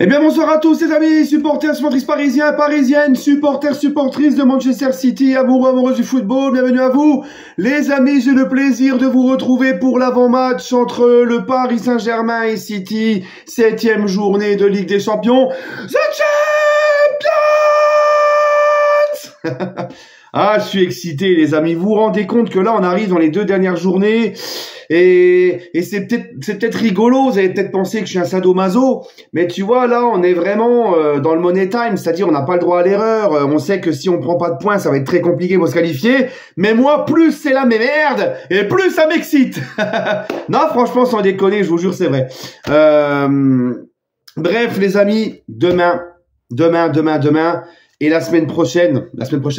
Eh bien bonsoir à tous les amis, supporters, supportrices parisiens, parisiennes, supporters, supportrices de Manchester City, amoureux, amoureuses du football, bienvenue à vous. Les amis, j'ai le plaisir de vous retrouver pour l'avant-match entre le Paris Saint-Germain et City, 7e journée de Ligue des Champions. The Champions. Ah, je suis excité les amis, vous vous rendez compte que là on arrive dans les 2 dernières journées et c'est peut-être rigolo, vous avez peut-être pensé que je suis un sadomaso, mais tu vois là on est vraiment dans le money time, c'est-à-dire on n'a pas le droit à l'erreur, on sait que si on prend pas de points ça va être très compliqué pour se qualifier, mais moi plus c'est la merde et plus ça m'excite. Non franchement sans déconner, je vous jure c'est vrai. Bref les amis, demain et la semaine prochaine,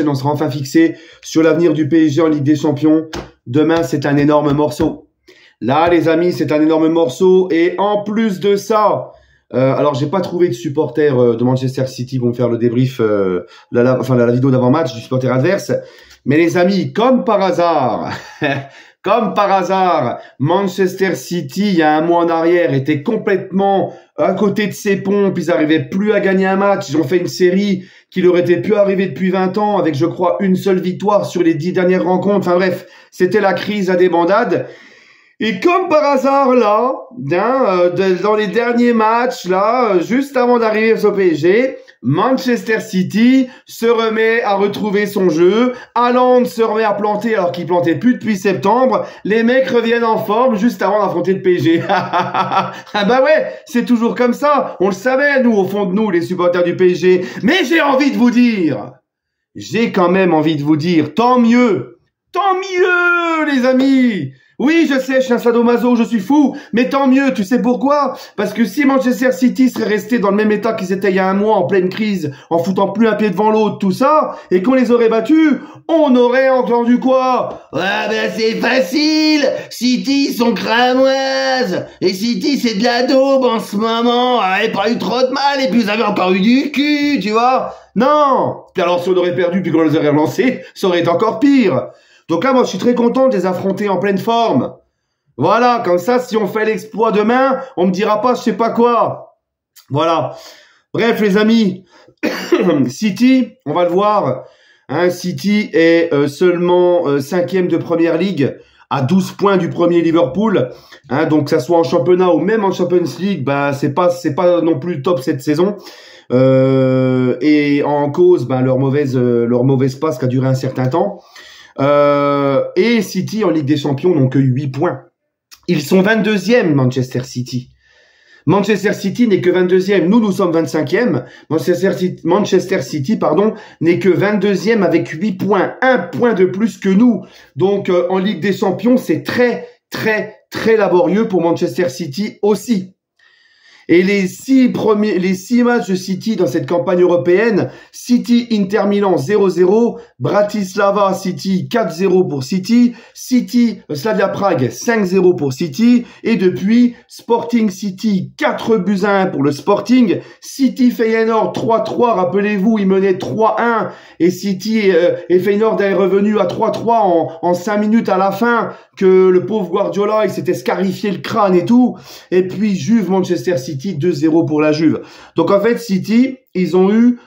on sera enfin fixé sur l'avenir du PSG en Ligue des Champions. Demain, c'est un énorme morceau. Là, les amis, c'est un énorme morceau. Et en plus de ça, alors j'ai pas trouvé de supporters de Manchester City pour me faire le débrief, la vidéo d'avant-match du supporter adverse. Mais les amis, comme par hasard, Manchester City, il y a un mois en arrière, était complètement à côté de ses pompes. Ils n'arrivaient plus à gagner un match. Ils ont fait une série qui leur était plus arrivée depuis 20 ans, avec, je crois, une seule victoire sur les 10 dernières rencontres. Enfin bref, c'était la crise à des bandades. Et comme par hasard, là, dans les derniers matchs, là, juste avant d'arriver au PSG, Manchester City se remet à retrouver son jeu. Haaland se remet à planter alors qu'il plantait plus depuis septembre. Les mecs reviennent en forme juste avant d'affronter le PSG. Ah bah ouais, c'est toujours comme ça. On le savait, nous, au fond de nous, les supporters du PSG. Mais j'ai quand même envie de vous dire, tant mieux, les amis. Oui, je sais, je suis un sadomaso, je suis fou, mais tant mieux, tu sais pourquoi? Parce que si Manchester City serait resté dans le même état qu'ils étaient il y a un mois, en pleine crise, en foutant plus un pied devant l'autre, tout ça, et qu'on les aurait battus, on aurait entendu quoi? Ouais, ben c'est facile, City sont cramoises, et City c'est de la daube en ce moment, avait pas eu trop de mal, et puis vous avez encore eu du cul, tu vois? Non! Puis alors si on aurait perdu puis qu'on les aurait relancés, ça aurait été encore pire. Donc là, moi, je suis très content de les affronter en pleine forme. Voilà, comme ça, si on fait l'exploit demain, on me dira pas je sais pas quoi. Voilà. Bref, les amis, City, on va le voir. Hein, City est seulement 5e de Première Ligue, à 12 points du premier Liverpool. Hein, donc, que ça soit en championnat ou même en Champions League, bah, c'est pas non plus top cette saison. Et en cause, bah, leur mauvaise passe qui a duré un certain temps. Et City en Ligue des Champions n'ont que 8 points. Ils sont 22e, Manchester City. Manchester City n'est que 22e. Nous sommes 25e. Manchester City, n'est que 22e avec 8 points. 1 point de plus que nous. Donc, en Ligue des Champions, c'est très, très, très laborieux pour Manchester City aussi. Et les 6 matchs de City dans cette campagne européenne, City Inter Milan 0-0, Bratislava City 4-0 pour City, Slavia Prague 5-0 pour City, et depuis Sporting City 4-1 pour le Sporting, City Feyenoord 3-3, rappelez-vous, ils menaient 3-1, et City et Feyenoord est revenu à 3-3 en 5 minutes à la fin, que le pauvre Guardiola, il s'était scarifié le crâne et tout, et puis Juve Manchester City 2-0 pour la Juve. Donc en fait City, ils ont eu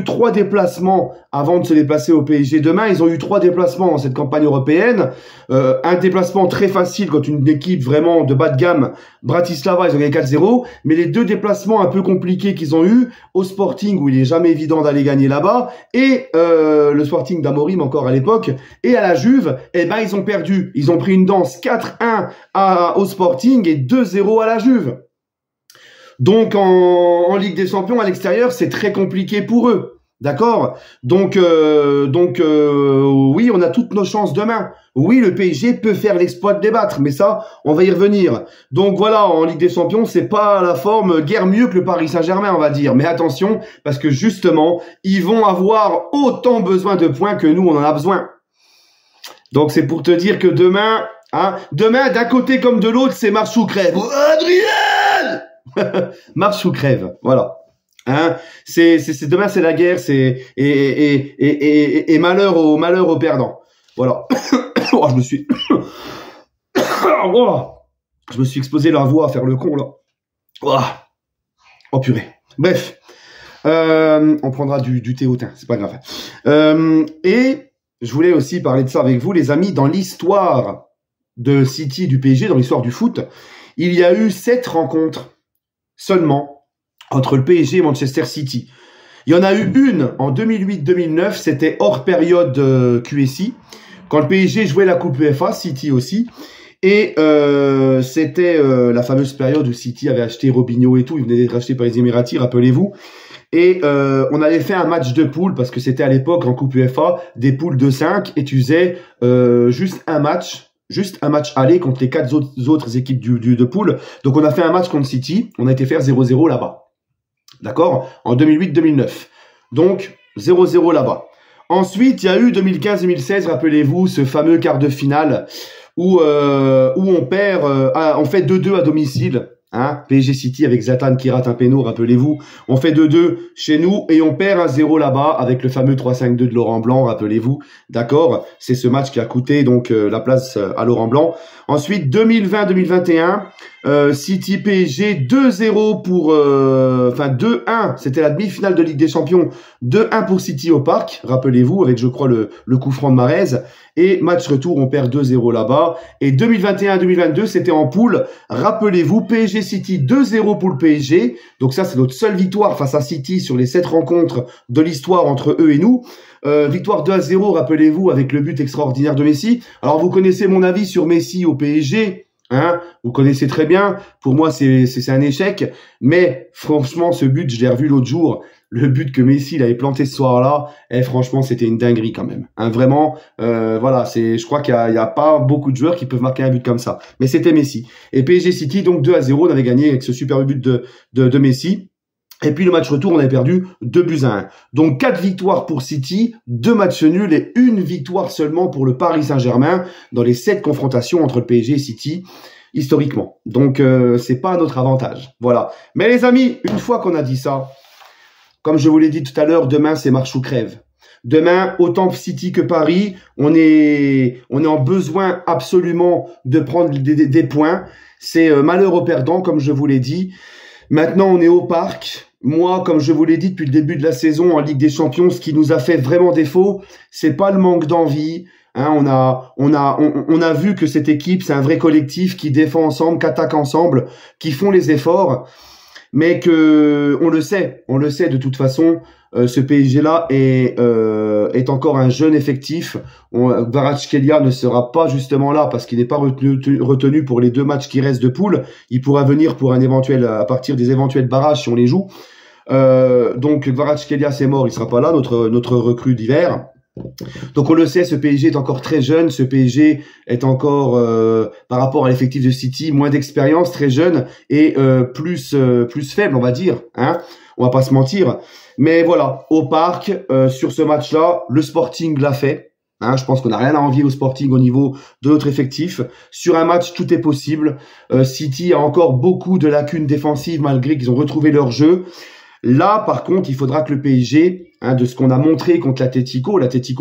3 déplacements avant de se déplacer au PSG demain. Ils ont eu 3 déplacements dans cette campagne européenne. Un déplacement très facile contre une équipe vraiment de bas de gamme, Bratislava, ils ont gagné 4-0. Mais les 2 déplacements un peu compliqués qu'ils ont eu au Sporting, où il est jamais évident d'aller gagner là-bas, et le Sporting d'Amorim encore à l'époque, et à la Juve, eh ben ils ont perdu. Ils ont pris une danse 4-1 au Sporting et 2-0 à la Juve. Donc en Ligue des Champions à l'extérieur, c'est très compliqué pour eux. D'accord? Donc oui, on a toutes nos chances demain. Oui, le PSG peut faire l'exploit de les battre, mais ça, on va y revenir. Donc voilà, en Ligue des Champions, c'est pas la forme guère mieux que le Paris Saint-Germain, on va dire. Mais attention, parce que justement, ils vont avoir autant besoin de points que nous, on en a besoin. Donc c'est pour te dire que demain, d'un côté comme de l'autre, c'est marche ou crève. Oh, Adrien! Marche ou crève, voilà. Hein, demain c'est la guerre, et malheur aux perdants. Voilà. Oh, je me suis exposé la voix à faire le con là. Oh. Oh purée. Bref, on prendra du thé au thym, c'est pas grave. Et je voulais aussi parler de ça avec vous, les amis. Dans l'histoire de City, du PSG, dans l'histoire du foot, il y a eu 7 rencontres seulement entre le PSG et Manchester City. Il y en a eu une en 2008-2009, c'était hors période QSI, quand le PSG jouait la Coupe UEFA, City aussi. Et c'était la fameuse période où City avait acheté Robinho et tout, il venait d'être racheté par les Émiratis, rappelez-vous. Et on avait fait un match de poule, parce que c'était à l'époque en Coupe UEFA, des poules de 5, et tu faisais juste un match aller contre les 4 autres équipes de poule. Donc on a fait un match contre City, on a été faire 0-0 là-bas. D'accord? En 2008-2009. Donc 0-0 là-bas. Ensuite, il y a eu 2015-2016, rappelez-vous, ce fameux quart de finale où on perd, on fait 2-2 à domicile, hein, PSG City avec Zlatan qui rate un péno, rappelez-vous, on fait 2-2 chez nous et on perd 1-0 là-bas avec le fameux 3-5-2 de Laurent Blanc, rappelez-vous, d'accord, c'est ce match qui a coûté donc la place à Laurent Blanc. Ensuite 2020-2021, City PSG 2-0 pour, 2-1, c'était la demi-finale de Ligue des Champions, 2-1 pour City au Parc, rappelez-vous, avec je crois le coup franc de Mahrez. Et match retour, on perd 2-0 là-bas. Et 2021-2022, c'était en poule. Rappelez-vous, PSG City 2-0 pour le PSG. Donc ça, c'est notre seule victoire face à City sur les 7 rencontres de l'histoire entre eux et nous. Victoire 2-0, rappelez-vous, avec le but extraordinaire de Messi. Alors, vous connaissez mon avis sur Messi au PSG. Hein, vous connaissez très bien. Pour moi, c'est un échec. Mais franchement, ce but, je l'ai revu l'autre jour. Le but que Messi il avait planté ce soir-là, franchement, c'était une dinguerie quand même. Hein, vraiment, voilà, je crois qu'il y a pas beaucoup de joueurs qui peuvent marquer un but comme ça. Mais c'était Messi. Et PSG City, donc 2-0, on avait gagné avec ce superbe but de Messi. Et puis le match retour, on avait perdu 2-1. Donc 4 victoires pour City, 2 matchs nuls et 1 victoire seulement pour le Paris Saint-Germain dans les 7 confrontations entre le PSG et City, historiquement. Donc c'est pas à notre avantage. Voilà. Mais les amis, une fois qu'on a dit ça, comme je vous l'ai dit tout à l'heure, demain c'est marche ou crève. Demain, autant City que Paris, on est en besoin absolument de prendre des points. C'est malheur aux perdants, comme je vous l'ai dit. Maintenant, on est au Parc. Moi, comme je vous l'ai dit depuis le début de la saison en Ligue des Champions, ce qui nous a fait vraiment défaut, c'est pas le manque d'envie. Hein, on a vu que cette équipe, c'est un vrai collectif qui défend ensemble, qui attaque ensemble, qui font les efforts, mais que on le sait de toute façon. Ce PSG-là est encore un jeune effectif. Kvaratskhelia ne sera pas justement là parce qu'il n'est pas retenu pour les 2 matchs qui restent de poule. Il pourra venir pour à partir des éventuels barrages si on les joue. Donc Kvaratskhelia c'est mort, il sera pas là, notre recrue d'hiver. Donc on le sait, ce PSG est encore très jeune, ce PSG est encore par rapport à l'effectif de City moins d'expérience, très jeune et plus faible on va dire, hein. On va pas se mentir, mais voilà, au Parc sur ce match-là, le Sporting l'a fait. Hein, je pense qu'on n'a rien à envier au Sporting au niveau de notre effectif. Sur un match, tout est possible. City a encore beaucoup de lacunes défensives malgré qu'ils ont retrouvé leur jeu. Là, par contre, il faudra que le PSG, hein, de ce qu'on a montré contre l'Atlético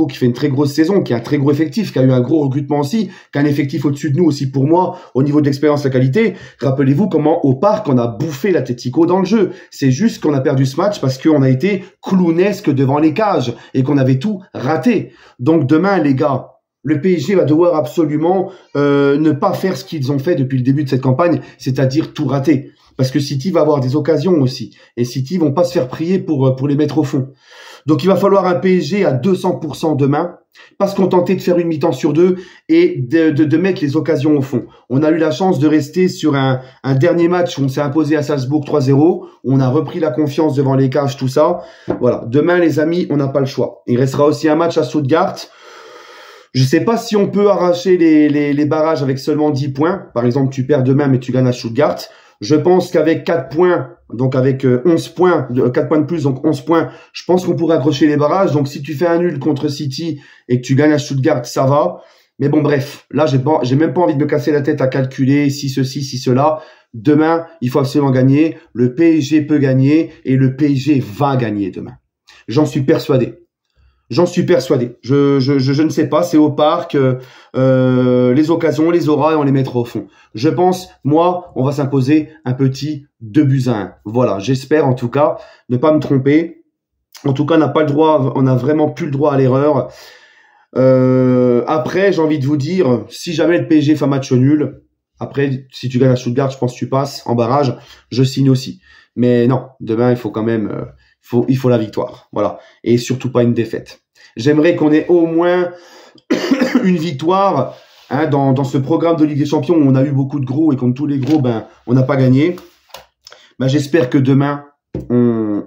qui fait une très grosse saison, qui a un très gros effectif, qui a eu un gros recrutement aussi, qui a un effectif au-dessus de nous aussi pour moi, au niveau de l'expérience et de la qualité. Rappelez-vous comment au Parc, on a bouffé l'Atlético dans le jeu. C'est juste qu'on a perdu ce match parce qu'on a été clownesque devant les cages et qu'on avait tout raté. Donc demain, les gars, le PSG va devoir absolument ne pas faire ce qu'ils ont fait depuis le début de cette campagne, c'est-à-dire tout rater. Parce que City va avoir des occasions aussi. Et City vont pas se faire prier pour les mettre au fond. Donc il va falloir un PSG à 200% demain, pas se contenter de faire une mi-temps sur 2 et de mettre les occasions au fond. On a eu la chance de rester sur un dernier match où on s'est imposé à Salzbourg 3-0. On a repris la confiance devant les cages, tout ça. Voilà. Demain, les amis, on n'a pas le choix. Il restera aussi un match à Stuttgart. Je sais pas si on peut arracher les barrages avec seulement 10 points. Par exemple, tu perds demain, mais tu gagnes à Stuttgart. Je pense qu'avec 4 points, donc avec 11 points, 4 points de plus, donc 11 points, je pense qu'on pourrait accrocher les barrages. Donc si tu fais un nul contre City et que tu gagnes à Stuttgart, ça va. Mais bon, bref, là, j'ai même pas envie de me casser la tête à calculer si ceci, si cela. Demain, il faut absolument gagner. Le PSG peut gagner et le PSG va gagner demain. J'en suis persuadé. J'en suis persuadé. Je ne sais pas, c'est au parc, les occasions, on les aura et on les mettra au fond. Je pense, moi, on va s'imposer un petit 2-1. Voilà, j'espère en tout cas ne pas me tromper. En tout cas, on n'a pas le droit, on n'a vraiment plus le droit à l'erreur. Après, j'ai envie de vous dire, si jamais le PSG fait un match nul, après, si tu gagnes à Stuttgart, je pense que tu passes en barrage, je signe aussi. Mais non, demain, il faut quand même, il faut la victoire. Voilà. Et surtout pas une défaite. J'aimerais qu'on ait au moins une victoire, hein, dans ce programme de Ligue des Champions où on a eu beaucoup de gros et contre tous les gros, ben, on n'a pas gagné. Ben, j'espère que demain, on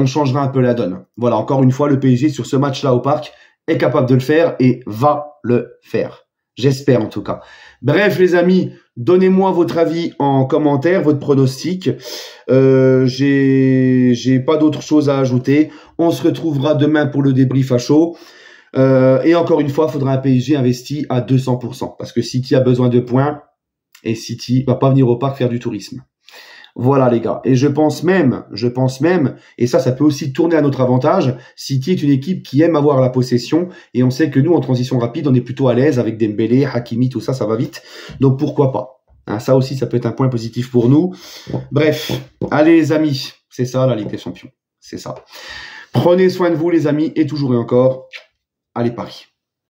changera un peu la donne. Voilà, encore une fois, le PSG sur ce match-là au parc est capable de le faire et va le faire. J'espère en tout cas. Bref, les amis, donnez-moi votre avis en commentaire, votre pronostic. J'ai pas d'autre chose à ajouter. On se retrouvera demain pour le débrief à chaud. Et encore une fois, il faudra un PSG investi à 200%. Parce que City a besoin de points et City va pas venir au parc faire du tourisme. Voilà les gars. Et je pense même, et ça peut aussi tourner à notre avantage, City est une équipe qui aime avoir la possession, et on sait que nous, en transition rapide, on est plutôt à l'aise avec Dembélé, Hakimi, tout ça, ça va vite. Donc pourquoi pas, hein, ça aussi, ça peut être un point positif pour nous. Bref, allez les amis, c'est ça la Ligue des Champions, c'est ça. Prenez soin de vous les amis, et toujours et encore, allez Paris.